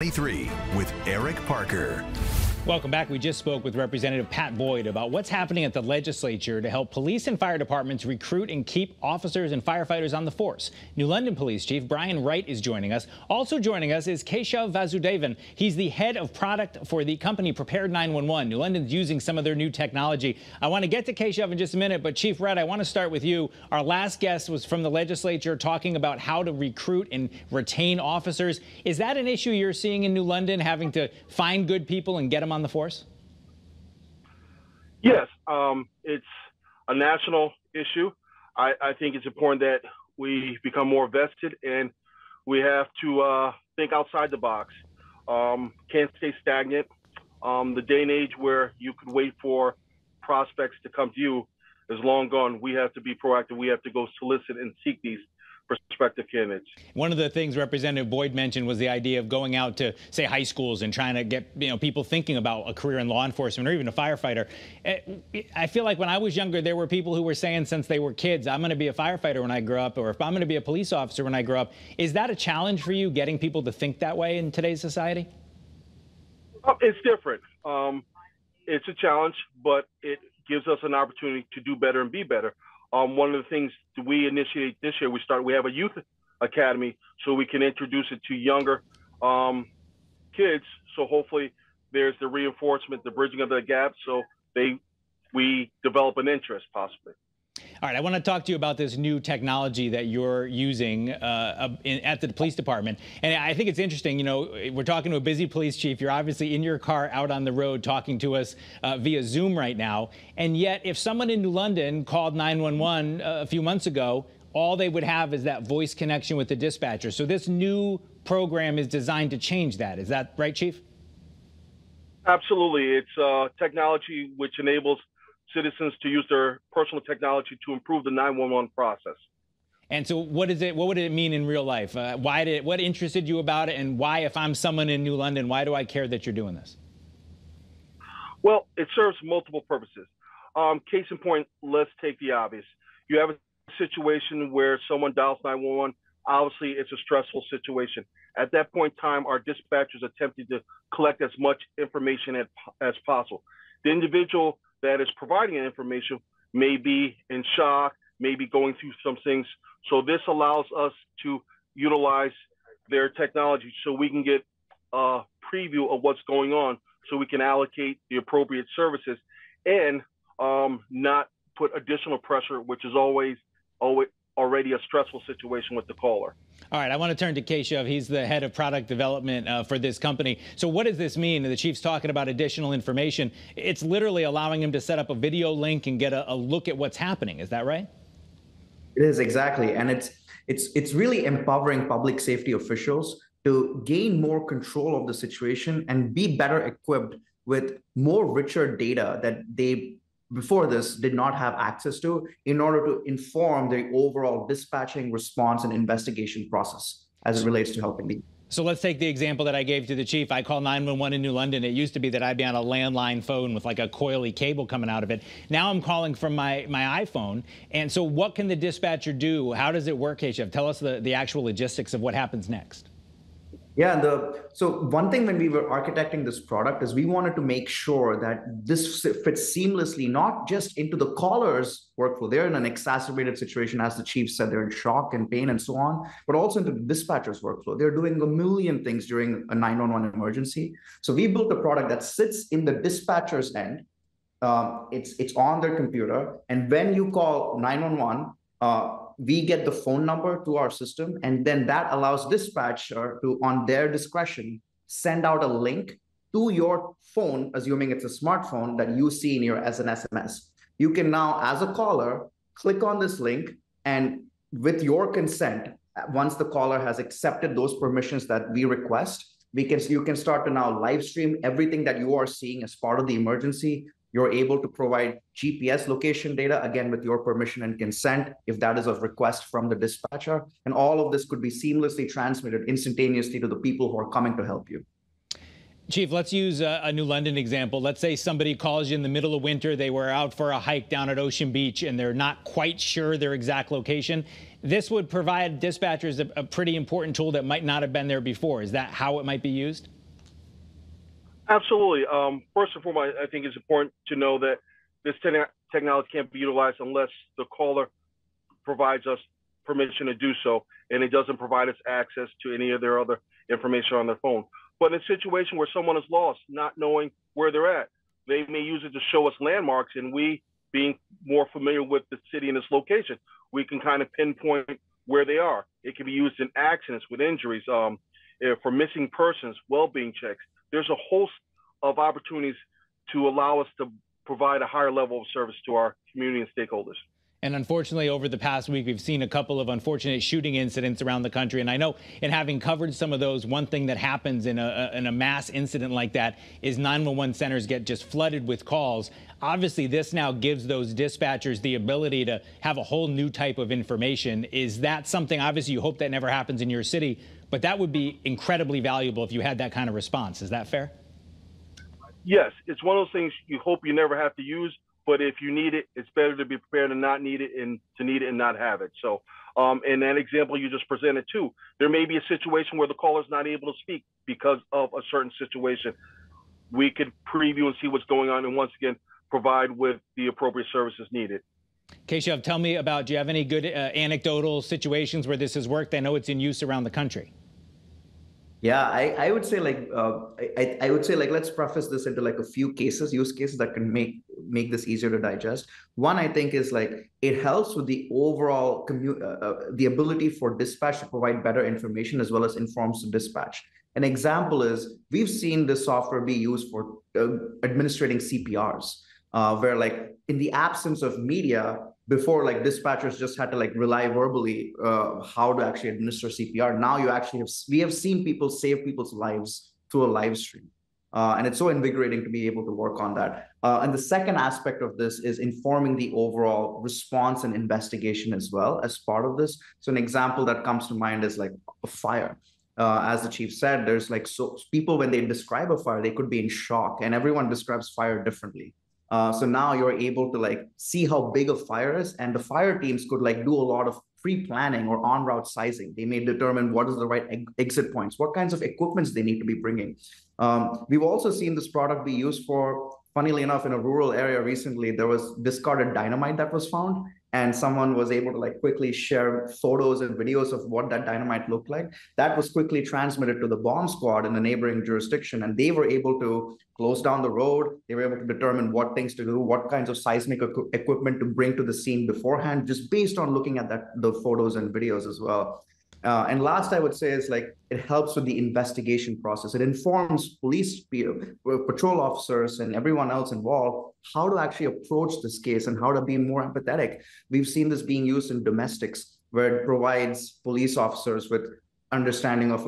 23 with Eric Parker. Welcome back. We just spoke with Representative Pat Boyd about what's happening at the legislature to help police and fire departments recruit and keep officers and firefighters on the force. New London Police Chief Brian Wright is joining us. Also joining us is Keshav Vasudevan. He's the head of product for the company Prepared 911. New London's using some of their new technology. I want to get to Keshav in just a minute, but Chief Wright, I want to start with you. Our last guest was from the legislature talking about how to recruit and retain officers. Is that an issue you're seeing in New London, having to find good people and get them on the force? Yes, it's a national issue. I think it's important that we become more vested, and we have to think outside the box. Can't stay stagnant. The day and age where you could wait for prospects to come to you is long gone. We have to be proactive. We have to go solicit and seek these prospective candidates. One of the things Representative Boyd mentioned was the idea of going out to, say, high schools and trying to get people thinking about a career in law enforcement or even a firefighter. I feel like when I was younger, there were people who were saying since they were kids, I'm going to be a firefighter when I grow up, or if I'm going to be a police officer when I grow up. Is that a challenge for you, getting people to think that way in today's society? It's different. It's a challenge, but it gives us an opportunity to do better and be better. One of the things that we initiate this year, we have a youth academy so we can introduce it to younger kids. So hopefully there's the reinforcement, the bridging of the gap, so we develop an interest possibly. All right, I want to talk to you about this new technology that you're using at the police department. And I think it's interesting, we're talking to a busy police chief. You're obviously in your car out on the road talking to us via Zoom right now. And yet, if someone in New London called 911 a few months ago, all they would have is that voice connection with the dispatcher. So this new program is designed to change that. Is that right, Chief? Absolutely. It's technology which enables citizens to use their personal technology to improve the 911 process. And so what would it mean in real life? What interested you about it, and why, if I'm someone in New London, why do I care that you're doing this? Well, it serves multiple purposes. Case in point, let's take the obvious. You have a situation where someone dials 911. Obviously, it's a stressful situation. At that point in time, our dispatchers attempted to collect as much information as possible. The individual that is providing information may be in shock, may be going through some things. So this allows us to utilize their technology so we can get a preview of what's going on, so we can allocate the appropriate services and not put additional pressure, which is already a stressful situation with the caller. All right, I want to turn to Keshav. He's the head of product development for this company. So what does this mean? The chief's talking about additional information. It's literally allowing him to set up a video link and get a look at what's happening. Is that right? It is, exactly. And it's really empowering public safety officials to gain more control of the situation and be better equipped with more richer data that they before this did not have access to, in order to inform the overall dispatching, response, and investigation process as it relates to helping me. So let's take the example that I gave to the chief. I call 911 in New London. It used to be that I'd be on a landline phone with like a coily cable coming out of it. Now I'm calling from my iPhone. And so what can the dispatcher do? How does it work, Keshav? Tell us the actual logistics of what happens next. Yeah, so one thing when we were architecting this product is we wanted to make sure that this fits seamlessly, not just into the caller's workflow. They're in an exacerbated situation, as the chief said, they're in shock and pain and so on, but also into the dispatcher's workflow. They're doing a million things during a 911 emergency. So we built a product that sits in the dispatcher's end. It's on their computer. And when you call 911, we get the phone number to our system, and then that allows dispatcher to, on their discretion, send out a link to your phone, assuming it's a smartphone that you see as an SMS. You can now, as a caller, click on this link, and with your consent, once the caller has accepted those permissions that we request, you can start to now live stream everything that you are seeing as part of the emergency. You're able to provide GPS location data, again, with your permission and consent, if that is a request from the dispatcher. And all of this could be seamlessly transmitted instantaneously to the people who are coming to help you. Chief, let's use a New London example. Let's say somebody calls you in the middle of winter. They were out for a hike down at Ocean Beach, and they're not quite sure their exact location. This would provide dispatchers a pretty important tool that might not have been there before. Is that how it might be used? Absolutely. First and foremost, I think it's important to know that this technology can't be utilized unless the caller provides us permission to do so, and it doesn't provide us access to any of their other information on their phone. But in a situation where someone is lost, not knowing where they're at, they may use it to show us landmarks, and we, being more familiar with the city and its location, we can kind of pinpoint where they are. It can be used in accidents with injuries, for missing persons, well-being checks. There's a host of opportunities to allow us to provide a higher level of service to our community and stakeholders. And unfortunately, over the past week, we've seen a couple of unfortunate shooting incidents around the country. And I know in having covered some of those, one thing that happens in a mass incident like that is 911 centers get just flooded with calls. Obviously, this now gives those dispatchers the ability to have a whole new type of information. Is that something, obviously, you hope that never happens in your city, but that would be incredibly valuable if you had that kind of response. Is that fair? Yes, it's one of those things you hope you never have to use. But if you need it, it's better to be prepared to not need it and to need it and not have it. So in that example you just presented too, there may be a situation where the caller's not able to speak because of a certain situation. We could preview and see what's going on and once again, provide with the appropriate services needed. Keshav, tell me about, do you have any good anecdotal situations where this has worked? I know it's in use around the country. Yeah, I would say I would say let's preface this into a few use cases that can make this easier to digest. One, I think, is it helps with the overall the ability for dispatch to provide better information as well as informs the dispatch. An example is we've seen this software be used for administrating CPRs, where in the absence of media, before dispatchers just had to rely verbally how to actually administer CPR. Now we have seen people save people's lives through a live stream. And it's so invigorating to be able to work on that. And the second aspect of this is informing the overall response and investigation as well as part of this. So an example that comes to mind is a fire. As the chief said, there's so people, when they describe a fire, they could be in shock, and everyone describes fire differently. So now you're able to see how big a fire is, and the fire teams could do a lot of pre-planning or on-route sizing. They may determine what is the right exit points, what kinds of equipments they need to be bringing. We've also seen this product be used for, funnily enough, in a rural area recently, there was discarded dynamite that was found, and someone was able to quickly share photos and videos of what that dynamite looked like. That was quickly transmitted to the bomb squad in the neighboring jurisdiction, and they were able to close down the road. They were able to determine what things to do, what kinds of seismic equipment to bring to the scene beforehand, just based on looking at the photos and videos as well. And last, I would say, is it helps with the investigation process. It informs police, patrol officers, and everyone else involved how to actually approach this case and how to be more empathetic. We've seen this being used in domestics, where it provides police officers with understanding of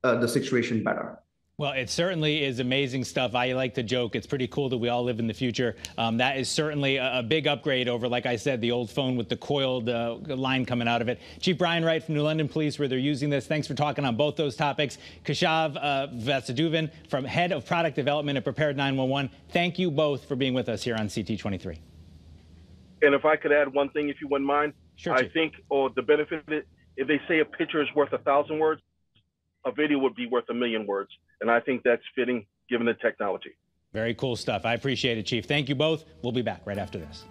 the situation better. Well, it certainly is amazing stuff. I like to joke. It's pretty cool that we all live in the future. That is certainly a big upgrade over, like I said, the old phone with the coiled line coming out of it. Chief Brian Wright from New London Police, where they're using this. Thanks for talking on both those topics. Keshav Vasadhuvan from Head of Product Development at Prepared 911. Thank you both for being with us here on CT23. And if I could add one thing, if you wouldn't mind. Sure, I Chief. think the benefit of it, if they say a picture is worth 1,000 words, a video would be worth 1,000,000 words. And I think that's fitting given the technology. Very cool stuff. I appreciate it, Chief. Thank you both. We'll be back right after this.